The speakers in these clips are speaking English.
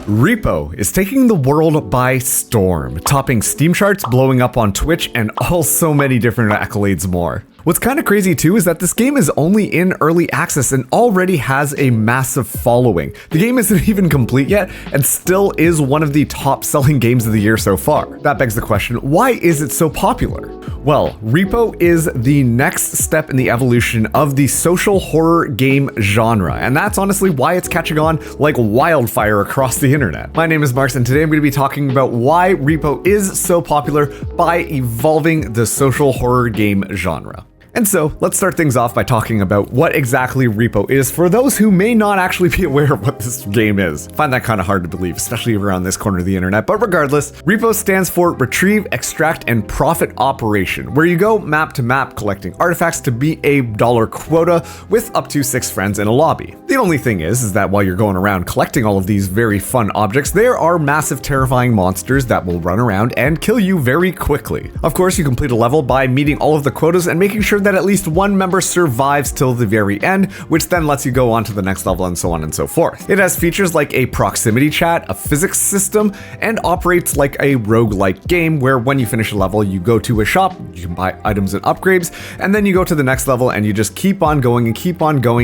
REPO is taking the world by storm, topping Steam charts, blowing up on Twitch, and so many different accolades more. What's kind of crazy too is that this game is only in early access and already has a massive following. The game isn't even complete yet and still is one of the top selling games of the year so far. That begs the question, why is it so popular? Well, REPO is the next step in the evolution of the social horror game genre, and that's honestly why it's catching on like wildfire across the internet. My name is Marks, and today I'm going to be talking about why REPO is so popular by evolving the social horror game genre. And so, let's start things off by talking about what exactly REPO is for those who may not actually be aware of what this game is. I find that kind of hard to believe, especially around this corner of the internet, but regardless, REPO stands for Retrieve, Extract, and Profit Operation, where you go map to map collecting artifacts to beat a dollar quota with up to 6 friends in a lobby. The only thing is that while you're going around collecting all of these very fun objects, there are massive terrifying monsters that will run around and kill you very quickly. Of course, you complete a level by meeting all of the quotas and making sure that at least one member survives till the very end, which then lets you go on to the next level and so on and so forth. It has features like a proximity chat, a physics system, and operates like a roguelike game where when you finish a level, you go to a shop, you can buy items and upgrades, and then you go to the next level and you just keep on going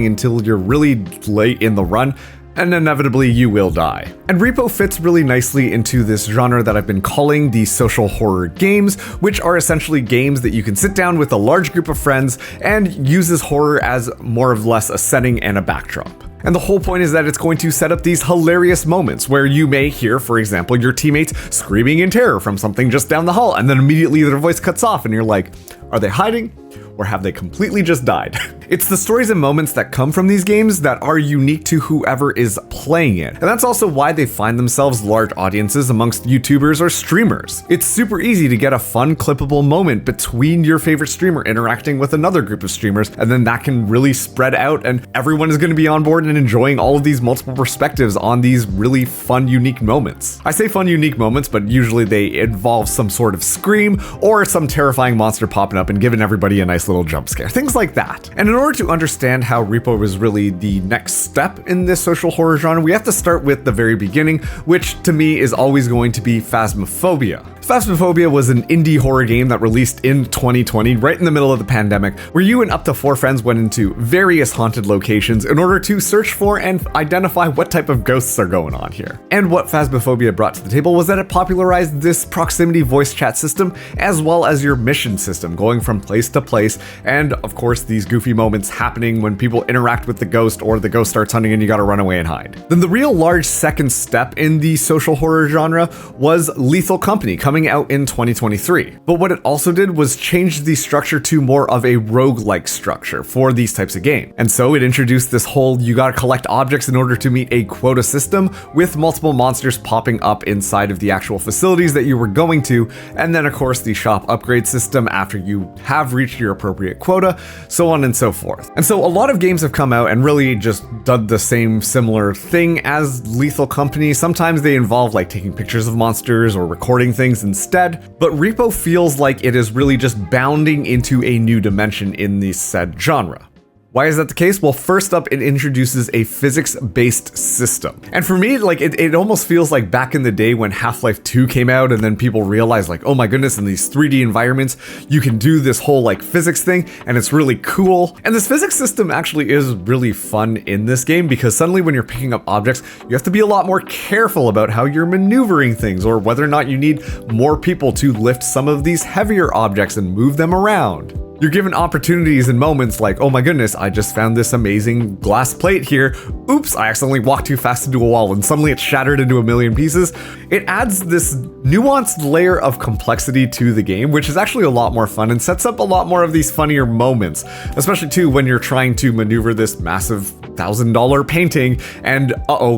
until you're really late in the run, and inevitably you will die. And REPO fits really nicely into this genre that I've been calling the social horror games, which are essentially games that you can sit down with a large group of friends and use this horror as more or less a setting and a backdrop. And the whole point is that it's going to set up these hilarious moments where you may hear, for example, your teammates screaming in terror from something just down the hall, and then immediately their voice cuts off and you're like, are they hiding? Or have they completely just died? It's the stories and moments that come from these games that are unique to whoever is playing it. And that's also why they find themselves large audiences amongst YouTubers or streamers. It's super easy to get a fun, clippable moment between your favorite streamer interacting with another group of streamers, and then that can really spread out and everyone is going to be on board and enjoying all of these multiple perspectives on these really fun, unique moments. I say fun, unique moments, but usually they involve some sort of scream or some terrifying monster popping up and giving everybody a nice little jump scare, things like that. And in order to understand how REPO is really the next step in this social horror genre, we have to start with the very beginning, which to me is always going to be Phasmophobia. Phasmophobia was an indie horror game that released in 2020, right in the middle of the pandemic, where you and up to 4 friends went into various haunted locations in order to search for and identify what type of ghosts are going on here. And what Phasmophobia brought to the table was that it popularized this proximity voice chat system, as well as your mission system, going from place to place, and of course these goofy moments happening when people interact with the ghost or the ghost starts hunting and you gotta run away and hide. Then the real large second step in the social horror genre was Lethal Company, coming out in 2023. But what it also did was change the structure to more of a roguelike structure for these types of games. And so it introduced this whole you gotta collect objects in order to meet a quota system, with multiple monsters popping up inside of the actual facilities that you were going to, and then of course the shop upgrade system after you have reached your appropriate quota, so on and so forth. And so a lot of games have come out and really just done the same similar thing as Lethal Company. Sometimes they involve like taking pictures of monsters or recording things instead, but REPO feels like it is really just bounding into a new dimension in the said genre. Why is that the case? Well, first up, it introduces a physics-based system. And for me, like it almost feels like back in the day when Half-Life 2 came out and then people realized like, oh my goodness, in these 3D environments, you can do this whole like physics thing and it's really cool. And this physics system actually is really fun in this game because suddenly when you're picking up objects, you have to be a lot more careful about how you're maneuvering things or whether or not you need more people to lift some of these heavier objects and move them around. You're given opportunities and moments like, oh my goodness, I just found this amazing glass plate here. Oops, I accidentally walked too fast into a wall and suddenly it shattered into a million pieces. It adds this nuanced layer of complexity to the game, which is actually a lot more fun and sets up a lot more of these funnier moments, especially too when you're trying to maneuver this massive $1,000 painting and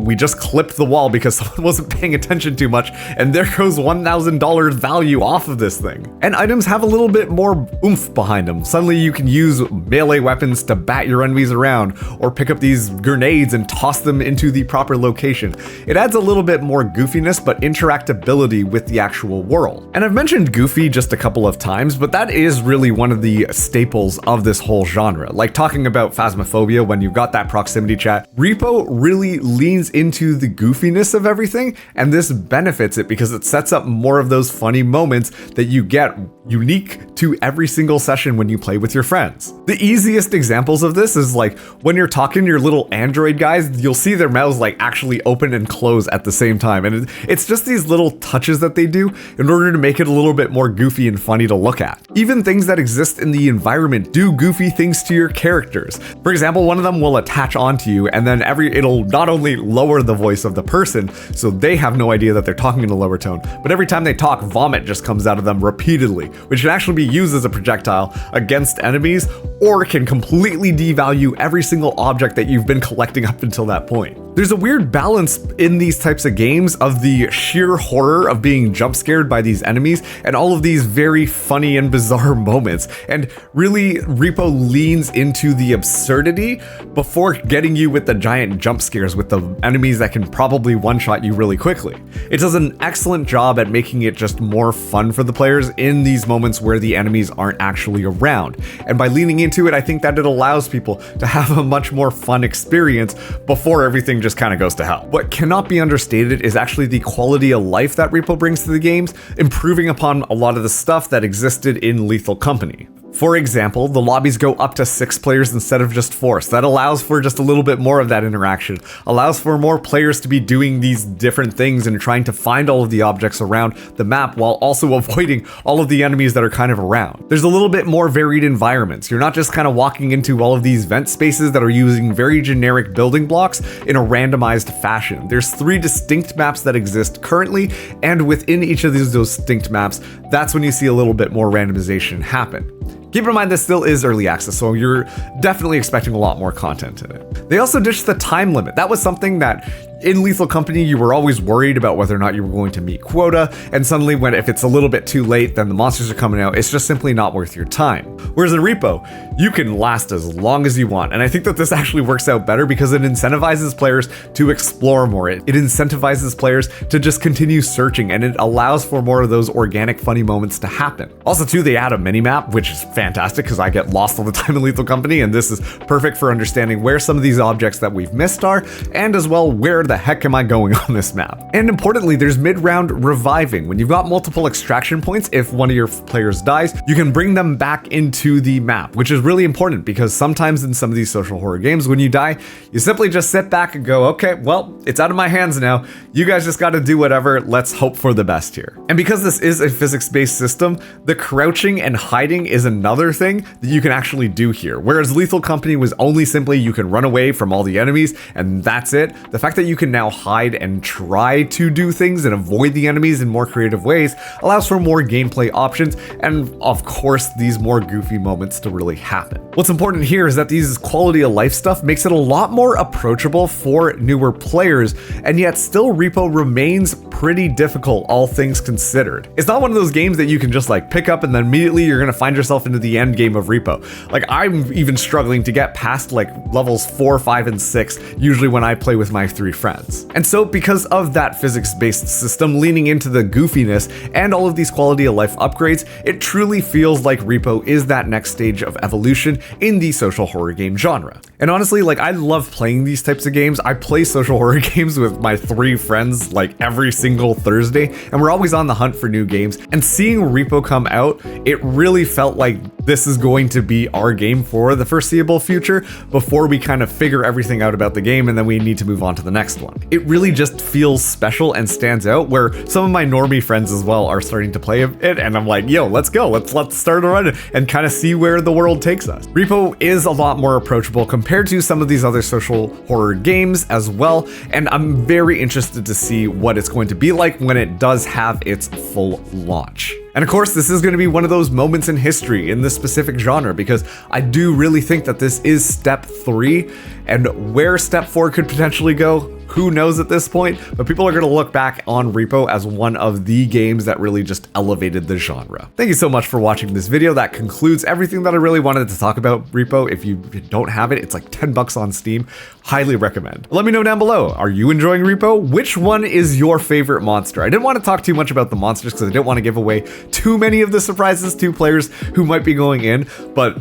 we just clipped the wall because someone wasn't paying attention too much and there goes $1,000 value off of this thing. And items have a little bit more oomph behind them. Suddenly you can use melee weapons to bat your enemies around or pick up these grenades and and toss them into the proper location. It adds a little bit more goofiness, but interactability with the actual world. And I've mentioned goofy just a couple of times, but that is really one of the staples of this whole genre. Like talking about Phasmophobia, when you've got that proximity chat, REPO really leans into the goofiness of everything, and this benefits it because it sets up more of those funny moments that you get unique to every single session when you play with your friends. The easiest examples of this is like when you're talking to your little android guys, you'll see their mouths like actually open and close at the same time, and it's just these little touches that they do in order to make it a little bit more goofy and funny to look at. Even things that exist in the environment do goofy things to your characters. For example, one of them will attach onto you, and then it'll not only lower the voice of the person so they have no idea that they're talking in a lower tone, but every time they talk, vomit just comes out of them repeatedly, which can actually be used as a projectile against enemies, or can completely devalue every single object that you've been collecting up until that point. There's a weird balance in these types of games of the sheer horror of being jump scared by these enemies and all of these very funny and bizarre moments. And really, REPO leans into the absurdity before getting you with the giant jump scares with the enemies that can probably one-shot you really quickly. It does an excellent job at making it just more fun for the players in these moments where the enemies aren't actually around. And by leaning into it, I think that it allows people to have a much more fun experience before everything just kind of goes to hell. What cannot be understated is actually the quality of life that REPO brings to the games, improving upon a lot of the stuff that existed in Lethal Company. For example, the lobbies go up to 6 players instead of just 4, so that allows for just a little bit more of that interaction, allows for more players to be doing these different things and trying to find all of the objects around the map while also avoiding all of the enemies that are kind of around. There's a little bit more varied environments. You're not just kind of walking into all of these vent spaces that are using very generic building blocks in a randomized fashion. There's 3 distinct maps that exist currently, and within each of those distinct maps, that's when you see a little bit more randomization happen. Keep in mind this still is early access, so you're definitely expecting a lot more content in it. They also ditched the time limit. That was something that in Lethal Company, you were always worried about whether or not you were going to meet quota, and suddenly if it's a little bit too late, then the monsters are coming out, it's just simply not worth your time. Whereas in REPO, you can last as long as you want, and I think that this actually works out better because it incentivizes players to explore more. It incentivizes players to just continue searching, and it allows for more of those organic, funny moments to happen. Also too, they add a mini-map, which is fantastic because I get lost all the time in Lethal Company, and this is perfect for understanding where some of these objects that we've missed are, and as well where the heck am I going on this map. And importantly, there's mid-round reviving. When you've got multiple extraction points, if one of your players dies, you can bring them back into the map, which is really important because sometimes in some of these social horror games, when you die, you simply just sit back and go, okay, well, it's out of my hands now. You guys just got to do whatever. Let's hope for the best here. And because this is a physics-based system, the crouching and hiding is another thing that you can actually do here. Whereas Lethal Company was only simply you can run away from all the enemies and that's it. The fact that you can now hide and try to do things and avoid the enemies in more creative ways allows for more gameplay options and of course these more goofy moments to really happen. What's important here is that these quality of life stuff makes it a lot more approachable for newer players, and yet still REPO remains pretty difficult all things considered. It's not one of those games that you can just like pick up and then immediately you're gonna find yourself into the end game of REPO. Like I'm even struggling to get past like levels 4, 5, and 6 usually when I play with my 3 friends. And so because of that physics-based system leaning into the goofiness and all of these quality of life upgrades, it truly feels like REPO is that next stage of evolution in the social horror game genre. And honestly, like I love playing these types of games. I play social horror games with my 3 friends like every single Thursday, and we're always on the hunt for new games. And seeing REPO come out, it really felt like this is going to be our game for the foreseeable future before we kind of figure everything out about the game and then we need to move on to the next one. It really just feels special and stands out, where some of my normie friends as well are starting to play it, and I'm like, yo, let's go, let's start a run and kind of see where the world takes us. REPO is a lot more approachable compared to some of these other social horror games as well, and I'm very interested to see what it's going to be like when it does have its full launch. And of course, this is going to be one of those moments in history in this specific genre, because I do really think that this is step 3, and where step 4 could potentially go, who knows at this point, but people are going to look back on REPO as one of the games that really just elevated the genre. Thank you so much for watching this video. That concludes everything that I really wanted to talk about REPO. If you don't have it, it's like 10 bucks on Steam. Highly recommend. Let me know down below. Are you enjoying REPO? Which one is your favorite monster? I didn't want to talk too much about the monsters because I didn't want to give away too many of the surprises to players who might be going in, but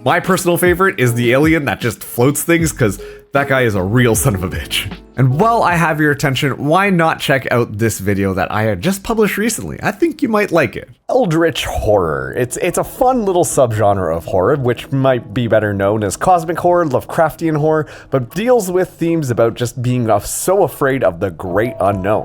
my personal favorite is the alien that just floats things, because that guy is a real son of a bitch. And while I have your attention, why not check out this video that I had just published recently? I think you might like it. Eldritch horror. It's a fun little subgenre of horror, which might be better known as cosmic horror, Lovecraftian horror, but deals with themes about just being so afraid of the great unknown.